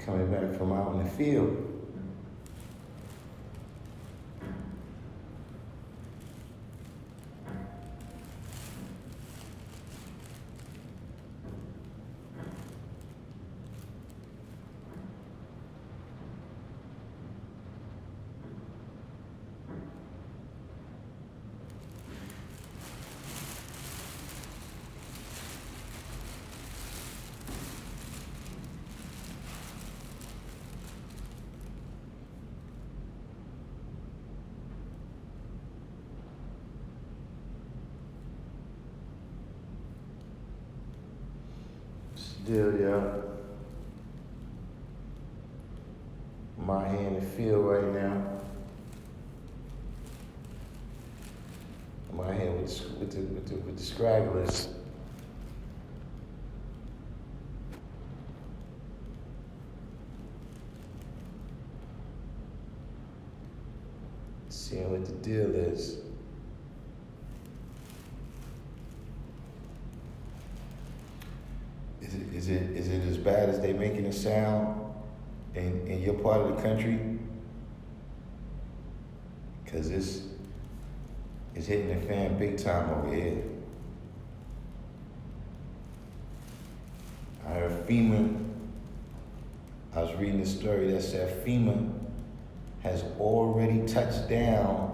coming back from out in the field. Still, yeah. I'm out here in the field right now. I'm out here with the scragglers. Seeing what the deal is. Is it as bad as they making it sound in your part of the country? Cause it's hitting the fan big time over here. I heard FEMA, I was reading a story that said FEMA has already touched down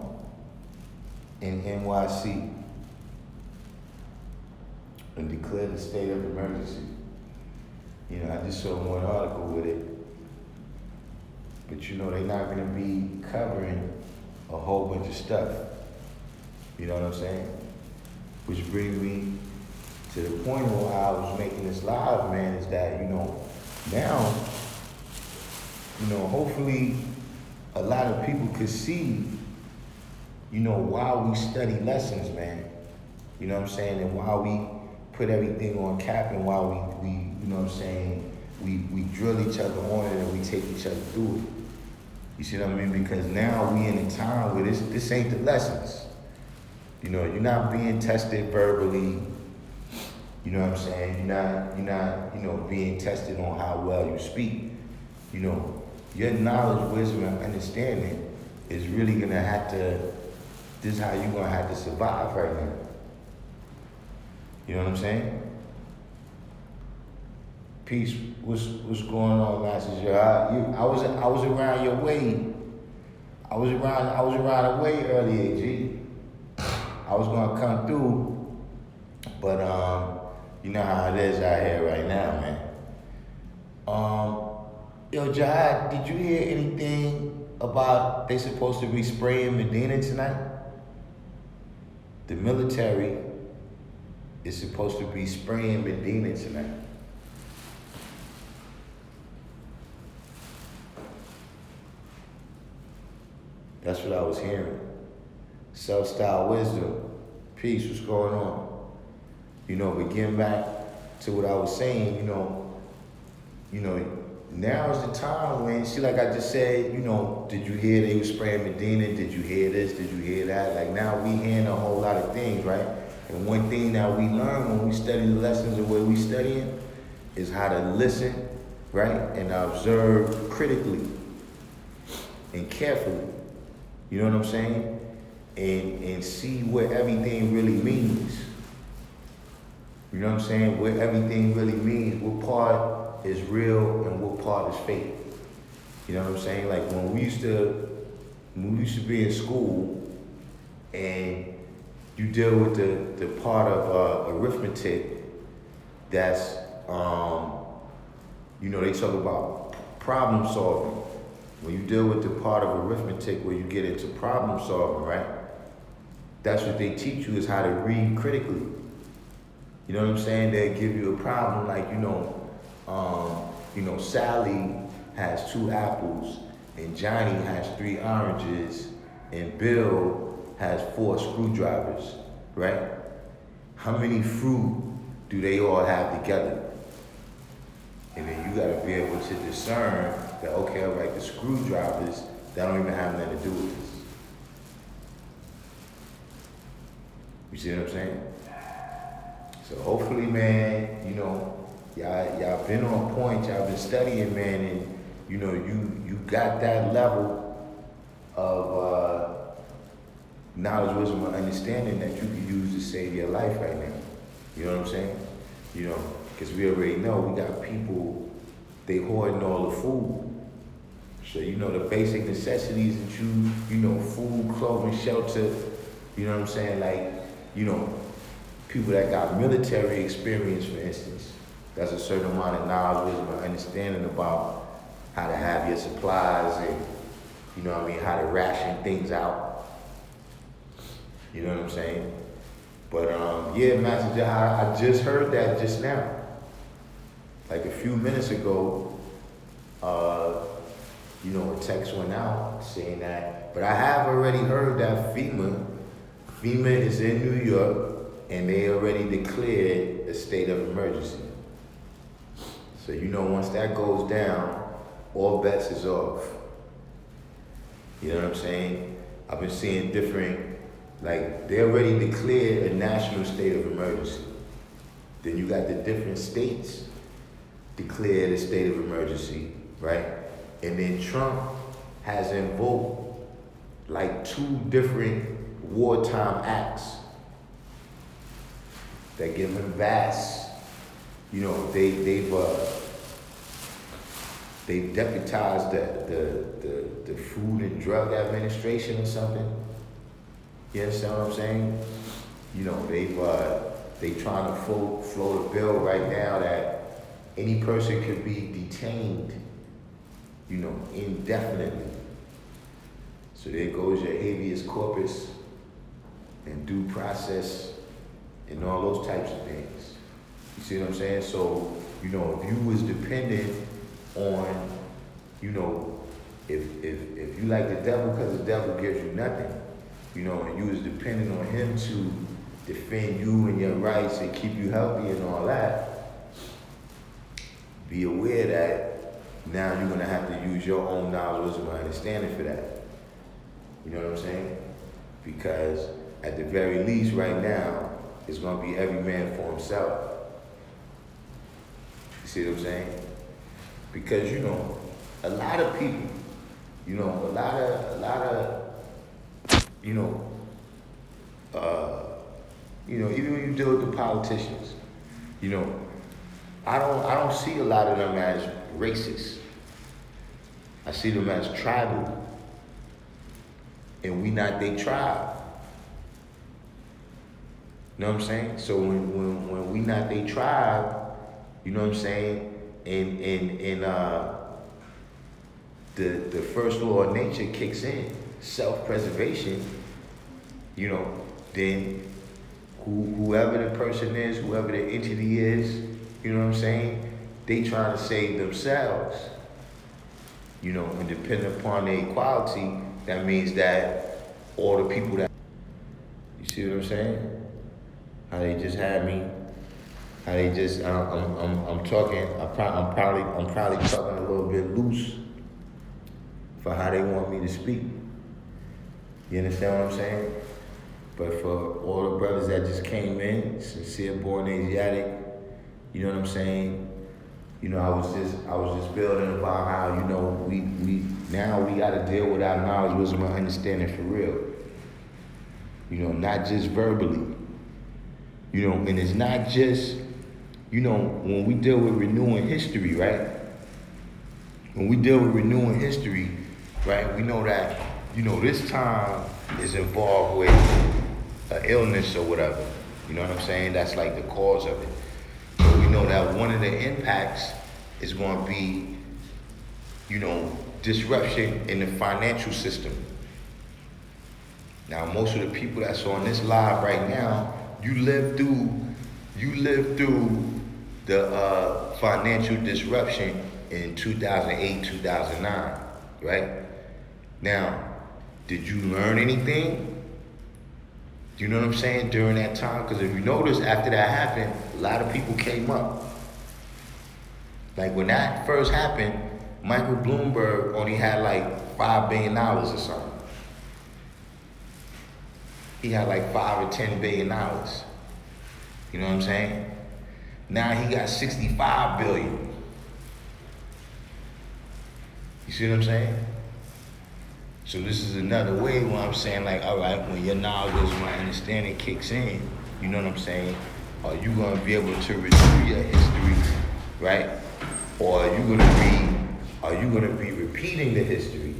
in NYC and declared a state of emergency. You know, I just saw one article with it. But you know, they're not gonna be covering a whole bunch of stuff. You know what I'm saying? Which brings me to the point where I was making this live, man, is that, you know, now, you know, hopefully a lot of people could see, you know, why we study lessons, man. You know what I'm saying? And why we put everything on cap and why we you know what I'm saying, we drill each other on it and we take each other through it. You see what I mean? Because now we in a time where this ain't the lessons. You know, you're not being tested verbally. You know what I'm saying? You're not, you know, being tested on how well you speak. You know, your knowledge, wisdom, and understanding is really gonna have to, this is how you're gonna have to survive right now. You know what I'm saying? Peace, what's going on, Master? I was around your way. I was around the way earlier, G. I was gonna come through, but you know how it is out here right now, man. Yo, Jihad, did you hear anything about they supposed to be spraying Medina tonight? The military is supposed to be spraying Medina tonight. That's what I was hearing. Self-style wisdom. Peace, what's going on? You know, but getting back to what I was saying, you know, now is the time when, see, like I just said, you know, did you hear they were spraying Medina? Did you hear this? Did you hear that? Like now we hearing a whole lot of things, right? And one thing that we learn when we study the lessons the way we studying is how to listen, right? And observe critically and carefully. You know what I'm saying? And see what everything really means. You know what I'm saying? What everything really means, what part is real and what part is fake. You know what I'm saying? Like when we used to be in school and you deal with the part of arithmetic that's, you know, they talk about problem solving. When you deal with the part of arithmetic where you get into problem solving, right? That's what they teach you, is how to read critically. You know what I'm saying? They give you a problem like, you know, Sally has 2 apples and Johnny has 3 oranges and Bill has 4 screwdrivers, right? How many fruit do they all have together? And then you gotta be able to discern that, okay, all right, the screwdrivers, that don't even have nothing to do with this. You see what I'm saying? So hopefully, man, you know, y'all been on point, y'all been studying, man, you got that level of knowledge, wisdom, and understanding that you can use to save your life right now. You know what I'm saying? Because we already know we got people, they hoarding all the food. So, the basic necessities that food, clothing, shelter, you know what I'm saying? Like, people that got military experience, for instance, that's a certain amount of knowledge, wisdom, and understanding about how to have your supplies and, how to ration things out. You know what I'm saying? But, yeah, Master Jahar, I just heard that just now. Like a few minutes ago, a text went out saying that, but I have already heard that FEMA is in New York and they already declared a state of emergency. So, once that goes down, all bets is off. You know what I'm saying? I've been seeing different, like, they already declared a national state of emergency. Then you got the different states declared a state of emergency, right? And then Trump has invoked like 2 different wartime acts that give him vast, they've deputized the Food and Drug Administration or something. You understand what I'm saying? They trying to float a bill right now that any person could be detained, indefinitely. So there goes your habeas corpus and due process and all those types of things. You see what I'm saying? So, if you was dependent on, if you like the devil because the devil gives you nothing, and you was dependent on him to defend you and your rights and keep you healthy and all that, be aware that now you're going to have to use your own knowledge, wisdom, and understanding for that. You know what I'm saying? Because at the very least right now, it's going to be every man for himself. You see what I'm saying? Because, a lot of people, even when you deal with the politicians, I don't see a lot of them as racist. I see them as tribal. And we not they tribe. You know what I'm saying? So when we not they tribe, you know what I'm saying? And the first law of nature kicks in, self-preservation, then whoever the person is, whoever the entity is, you know what I'm saying? They trying to save themselves, and depending upon their equality, that means that all the people that, you see what I'm saying? How they just had me, how they just, I'm talking, I'm probably talking a little bit loose for how they want me to speak. You understand what I'm saying? But for all the brothers that just came in, sincere, born Asiatic, you know what I'm saying? I was just building about how, we now we gotta deal with our knowledge, wisdom, and understanding for real. Not just verbally. And it's not just, when we deal with renewing history, right? When we deal with renewing history, right, we know that, this time is involved with an illness or whatever. You know what I'm saying? That's like the cause of it. So we know that one of the impacts is going to be, disruption in the financial system. Now, most of the people that's on this live right now, you lived through the financial disruption in 2008, 2009, right? Now, did you learn anything? You know what I'm saying, during that time? Because if you notice, after that happened, a lot of people came up. Like when that first happened, Michael Bloomberg only had like $5 billion or something. He had like $5 or $10 billion. You know what I'm saying? Now he got 65 billion. You see what I'm saying? So this is another way where I'm saying, like, all right, when your knowledge and my understanding kicks in, you know what I'm saying? Are you gonna be able to review your history, right? Or are you gonna be repeating the history?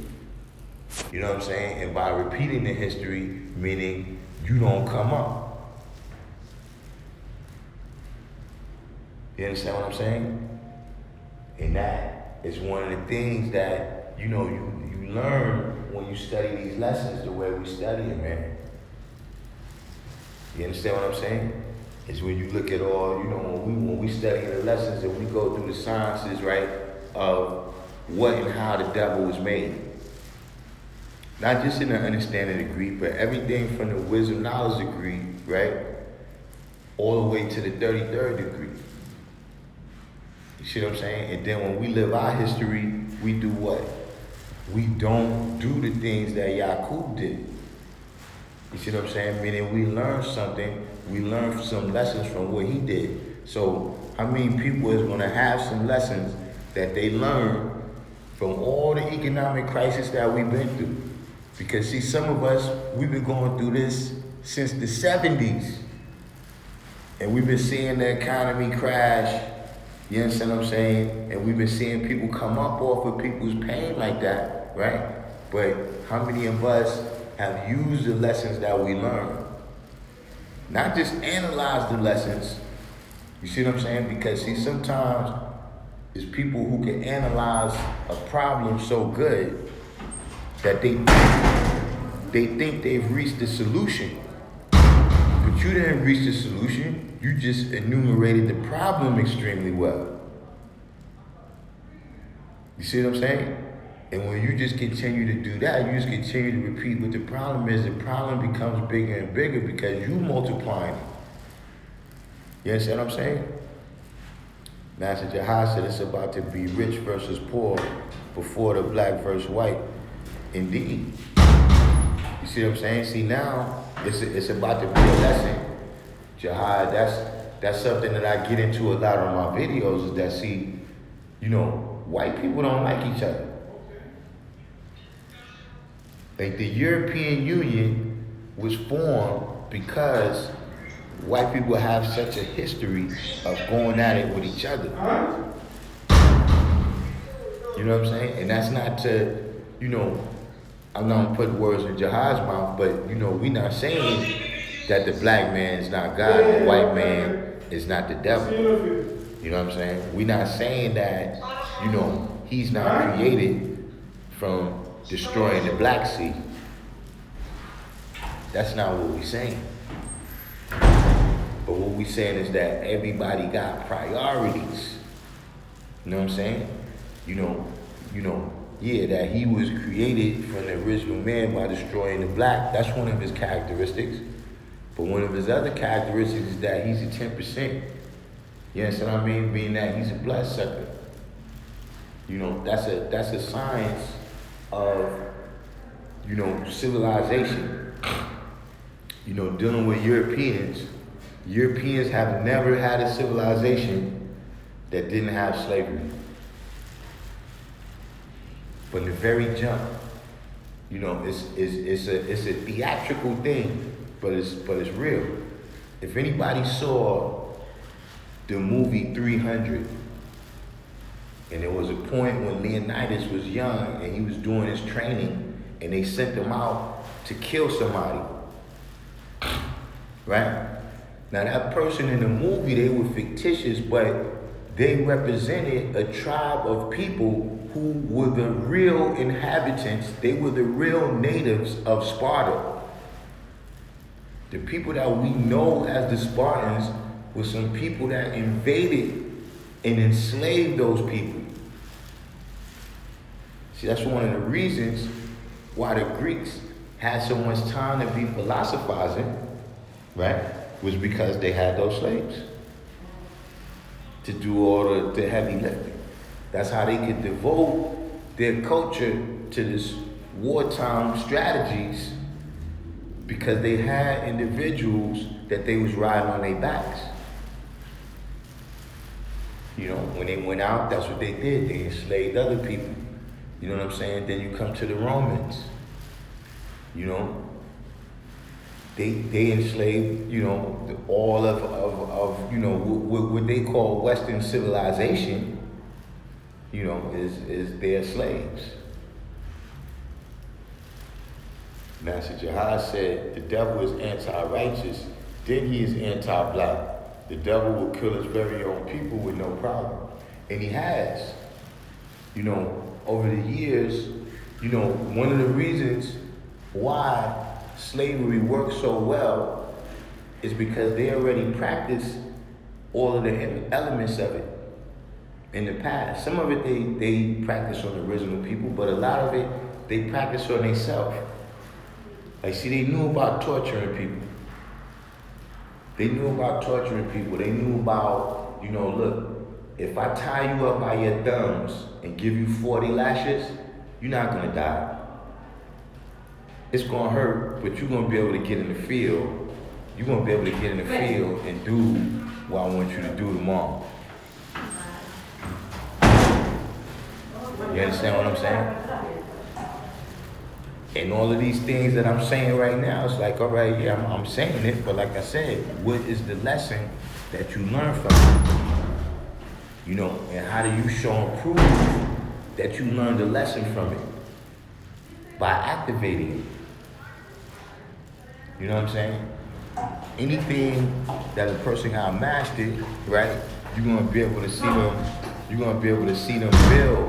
You know what I'm saying? And by repeating the history, meaning you don't come up. You understand what I'm saying? And that is one of the things that, you know, you learn when you study these lessons the way we study it, man. You understand what I'm saying? It's when you look at all, you know, when we study the lessons and we go through the sciences, right, of what and how the devil was made. Not just in the understanding degree, but everything from the wisdom knowledge degree, right, all the way to the 33rd degree. You see what I'm saying? And then when we live our history, we do what? We don't do the things that Yaqub did. You see what I'm saying? Meaning we learn something, we learn some lessons from what he did. So how many people is gonna have some lessons that they learn from all the economic crisis that we've been through? Because see, some of us, we've been going through this since the 70s. And we've been seeing the economy crash, you understand what I'm saying? And we've been seeing people come up off of people's pain like that, right? But how many of us have used the lessons that we learned? Not just analyze the lessons, you see what I'm saying? Because see, sometimes it's people who can analyze a problem so good that they think they've reached the solution. But you didn't reach the solution, you just enumerated the problem extremely well. You see what I'm saying? And when you just continue to do that, you just continue to repeat what the problem is, the problem becomes bigger and bigger because you multiplying it. You understand what I'm saying? Master Jihad said it's about to be rich versus poor before the black versus white. Indeed. You see what I'm saying? See, now it's about to be a lesson. Jihad, that's something that I get into a lot on my videos, is that, see, you know, white people don't like each other. Like the European Union was formed because white people have such a history of going at it with each other. You know what I'm saying? And that's not to, you know, I'm not gonna put words in Jihad's mouth, but you know, we're not saying that the black man is not God, the white man is not the devil. You know what I'm saying? We're not saying that, you know, he's not created from destroying the Black Sea. That's not what we're saying. But what we're saying is that everybody got priorities. You know what I'm saying? You know, yeah, that he was created from the original man by destroying the black. That's one of his characteristics. But one of his other characteristics is that he's a 10%. You understand what I mean? Being that he's a bloodsucker. You know, that's a science of, you know, civilization. You know, dealing with Europeans. Europeans have never had a civilization that didn't have slavery. From the very jump, you know, it's a theatrical thing, but it's real. If anybody saw the movie 300, and there was a point when Leonidas was young and he was doing his training, and they sent him out to kill somebody, right? Now that person in the movie, they were fictitious, but they represented a tribe of people who were the real inhabitants. They were the real natives of Sparta. The people that we know as the Spartans were some people that invaded and enslaved those people. See, that's one of the reasons why the Greeks had so much time to be philosophizing, right? Was because they had those slaves to do all the heavy lifting. That's how they could devote their culture to this wartime strategies, because they had individuals that they was riding on their backs. You know, when they went out, that's what they did. They enslaved other people. You know what I'm saying? Then you come to the Romans. You know, they enslaved, you know, all of you know, what they call Western civilization, you know, is their slaves. Master Jihad said the devil is anti-righteous, then he is anti-black. The devil will kill his very own people with no problem. And he has. You know, over the years, you know, one of the reasons why slavery worked so well is because they already practiced all of the elements of it in the past. Some of it they practiced on the original people, but a lot of it they practiced on themselves. Like, see, they knew about torturing people. They knew about torturing people. They knew about, you know, look, if I tie you up by your thumbs and give you 40 lashes, you're not gonna die. It's gonna hurt, but you're gonna be able to get in the field. You're gonna be able to get in the field and do what I want you to do tomorrow. You understand what I'm saying? And all of these things that I'm saying right now, it's like, all right, yeah, I'm saying it, but like I said, what is the lesson that you learn from it? You know, and how do you show and prove that you learned the lesson from it? By activating it. You know what I'm saying? Anything that a person got mastered, right, you're gonna be able to see them, you're gonna be able to see them build.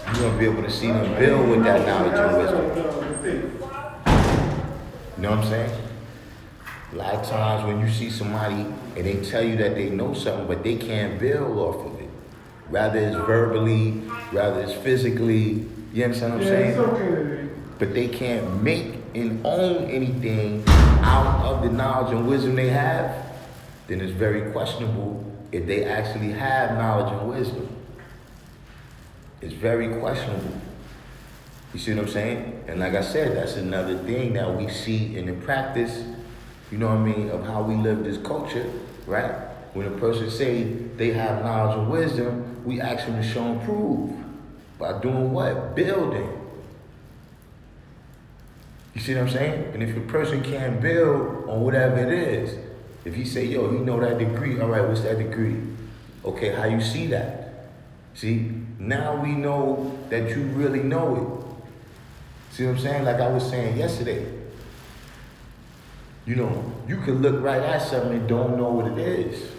You're gonna be able to see them build with that knowledge and wisdom. You know what I'm saying? A lot of times when you see somebody and they tell you that they know something, but they can't build off of it. Rather it's verbally, rather it's physically, you understand what I'm saying? It's okay. But they can't make and own anything out of the knowledge and wisdom they have, then it's very questionable if they actually have knowledge and wisdom. It's very questionable. You see what I'm saying? And like I said, that's another thing that we see in the practice, you know what I mean, of how we live this culture, right? When a person say they have knowledge and wisdom, we ask them to show and prove. By doing what? Building. You see what I'm saying? And if a person can't build on whatever it is, if he say, yo, he know that degree, all right, what's that degree? Okay, how you see that? See, now we know that you really know it. See what I'm saying? Like I was saying yesterday. You know, you can look right at something and don't know what it is.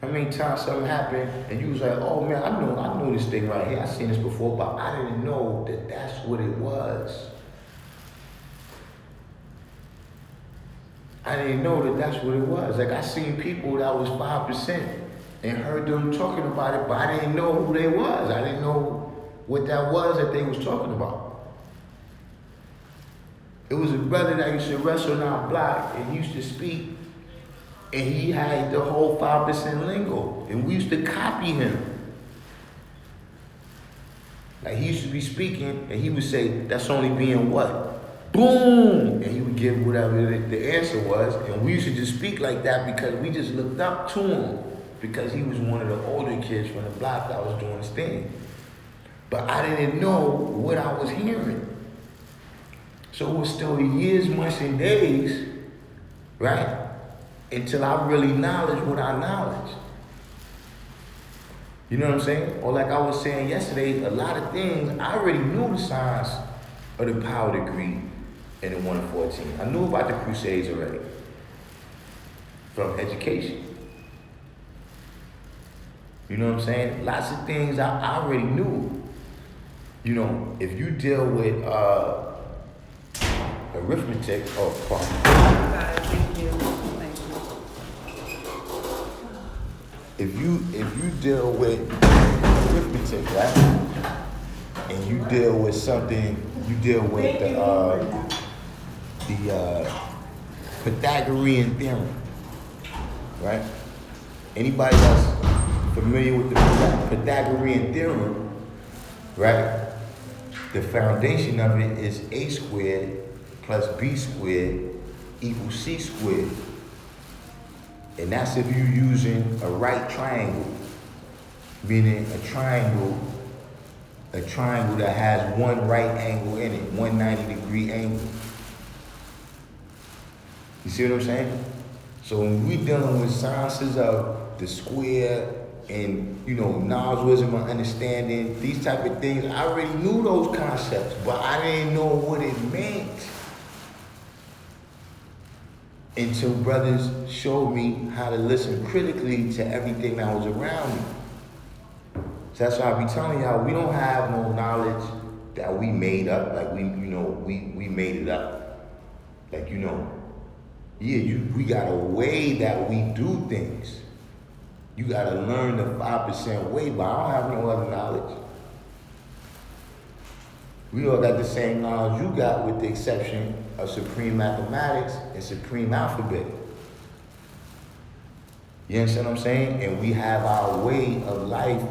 How many times something happened and you was like, oh man, I know this thing right here. I seen this before, but I didn't know that that's what it was. I didn't know that that's what it was. Like I seen people that was 5% and heard them talking about it, but I didn't know who they was. I didn't know what that was that they was talking about. It was a brother that used to wrestle in our block and used to speak, and he had the whole 5% lingo, and we used to copy him. Like he used to be speaking, and he would say, that's only being what? Boom! And he would give whatever the answer was, and we used to just speak like that because we just looked up to him, because he was one of the older kids from the block that was doing his thing. But I didn't know what I was hearing. So it was still the years, months, and days, right? Until I really knowledge what I knowledge. You know what I'm saying? Or like I was saying yesterday, a lot of things, I already knew the signs of the power degree and the 1 in 14. I knew about the Crusades already. From education. You know what I'm saying? Lots of things I already knew. You know, if you deal with arithmetic, if you deal with arithmetic, right? And you deal with something, you deal with the Pythagorean theorem, right? Anybody that's familiar with the Pythagorean theorem, right? The foundation of it is a squared plus b squared equals c squared. And that's if you're using a right triangle. meaning a triangle that has one right angle in it, 190-degree angle. You see what I'm saying? So when we dealing with sciences of the square and, knowledge, wisdom, and understanding, these type of things, I already knew those concepts, but I didn't know what it meant until brothers showed me how to listen critically to everything that was around me. So that's why I be telling y'all, we don't have no knowledge that we made up, like we made it up. Like, we got a way that we do things. You gotta learn the 5% way, but I don't have no other knowledge. We all got the same knowledge you got, with the exception of supreme mathematics and supreme alphabet. You understand what I'm saying? And we have our way of life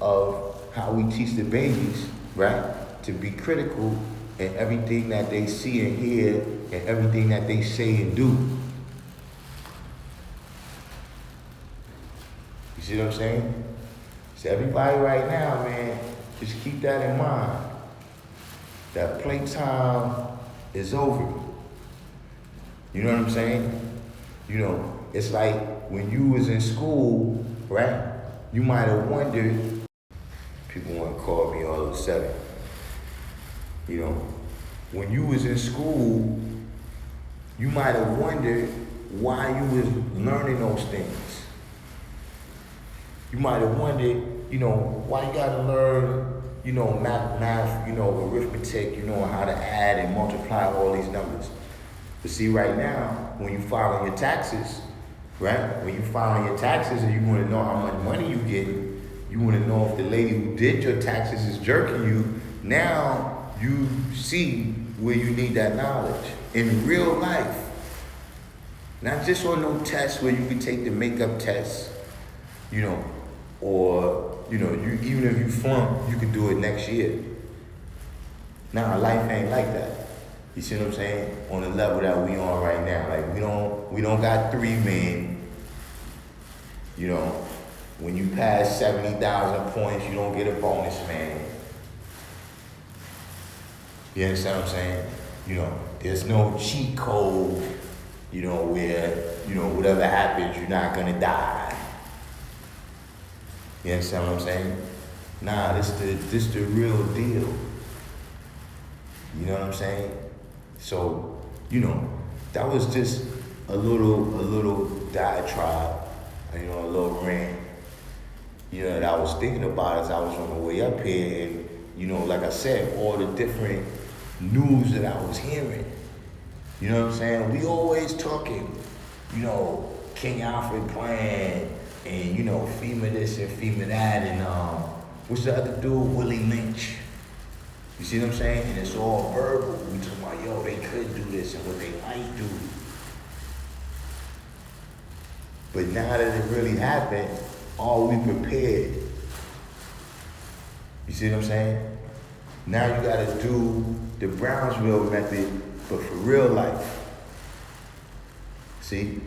of how we teach the babies, right? To be critical in everything that they see and hear and everything that they say and do. You see what I'm saying? So everybody right now, man, just keep that in mind. That playtime is over. You know what I'm saying? It's like when you was in school, right? You might have wondered, people want to call me all 07. When you was in school, you might have wondered why you was learning those things. You might have wondered, why you gotta learn, math, arithmetic, how to add and multiply all these numbers. But see, right now, when you file your taxes, right? When you file your taxes and you want to know how much money you get, you want to know if the lady who did your taxes is jerking you. Now you see where you need that knowledge in real life. Not just on no test where you can take the makeup test, or even if you flunk, you can do it next year. Now life ain't like that. You see what I'm saying? On the level that we on right now, like we don't got 3 men. When you pass 70,000 points, you don't get a bonus, man. You understand what I'm saying? There's no cheat code, where, whatever happens, you're not gonna die. You understand what I'm saying? Nah, this the real deal. You know what I'm saying? So, that was just a little diatribe, a little rant, that I was thinking about as I was on the way up here. And, like I said, all the different news that I was hearing. You know what I'm saying? We always talking, King Alfred playing, and, FEMA this and FEMA that, and what's the other dude, Willie Lynch. You see what I'm saying? And it's all verbal. We talking about, they could do this and what they might do. But now that it really happened, are we prepared? You see what I'm saying? Now you gotta do the Brownsville method, but for real life. See?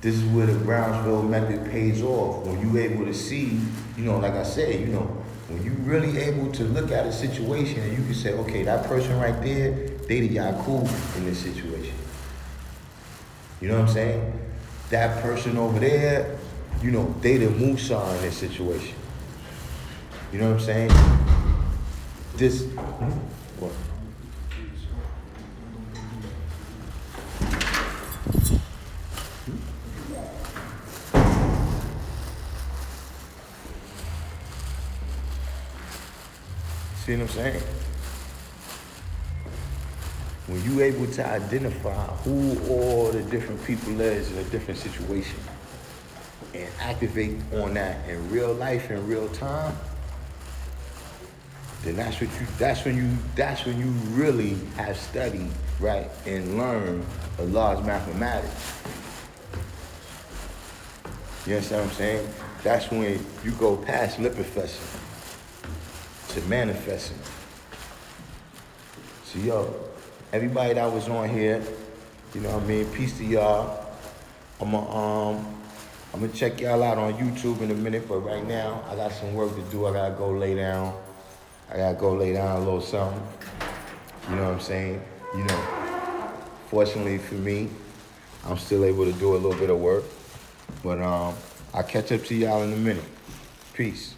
This is where the Brownsville method pays off. When you able to see, like I said, when you really able to look at a situation and you can say, okay, that person right there, they the Yakub in this situation. You know what I'm saying? That person over there, they the Musa in this situation. You know what I'm saying? What? See what I'm saying? When you able to identify who all the different people is in a different situation and activate on that in real life, in real time, then that's when you really have studied, right, and learned Allah's mathematics. You understand what I'm saying? That's when you go past lip professing to manifesting. So everybody that was on here, peace to y'all. I'm gonna check y'all out on YouTube in a minute, but right now I got some work to do. I gotta go lay down. I gotta go lay down a little something. You know what I'm saying? You know, fortunately for me, I'm still able to do a little bit of work. But I'll catch up to y'all in a minute. Peace.